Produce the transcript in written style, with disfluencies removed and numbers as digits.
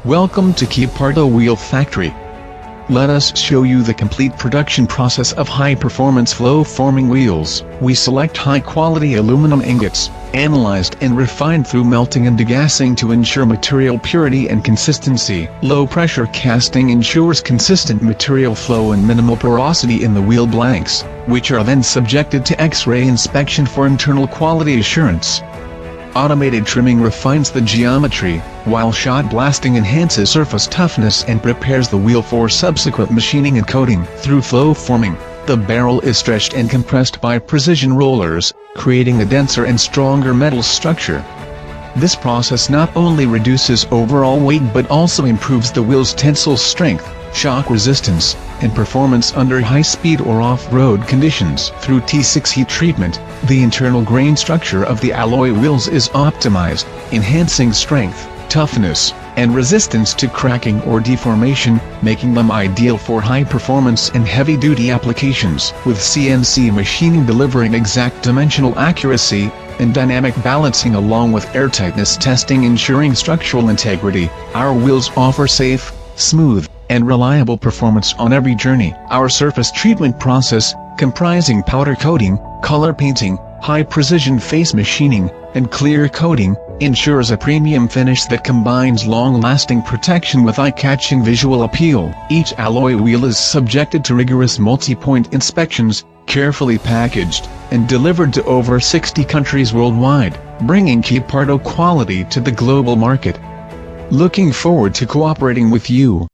Welcome to KIPARDO Wheel Factory. Let us show you the complete production process of high-performance flow-forming wheels. We select high-quality aluminum ingots, analyzed and refined through melting and degassing to ensure material purity and consistency. Low-pressure casting ensures consistent material flow and minimal porosity in the wheel blanks, which are then subjected to X-ray inspection for internal quality assurance. Automated trimming refines the geometry, while shot blasting enhances surface toughness and prepares the wheel for subsequent machining and coating. Through flow forming, the barrel is stretched and compressed by precision rollers, creating a denser and stronger metal structure. This process not only reduces overall weight but also improves the wheel's tensile strength, shock resistance, and performance under high-speed or off-road conditions. Through T6 heat treatment, the internal grain structure of the alloy wheels is optimized, enhancing strength, toughness, and resistance to cracking or deformation, making them ideal for high-performance and heavy-duty applications. With CNC machining delivering exact dimensional accuracy, and dynamic balancing along with airtightness testing ensuring structural integrity, our wheels offer safe, smooth, and reliable performance on every journey. Our surface treatment process, comprising powder coating, color painting, high-precision face machining, and clear coating, ensures a premium finish that combines long-lasting protection with eye-catching visual appeal. Each alloy wheel is subjected to rigorous multi-point inspections, carefully packaged, and delivered to over 60 countries worldwide, bringing KIPARDO quality to the global market. Looking forward to cooperating with you.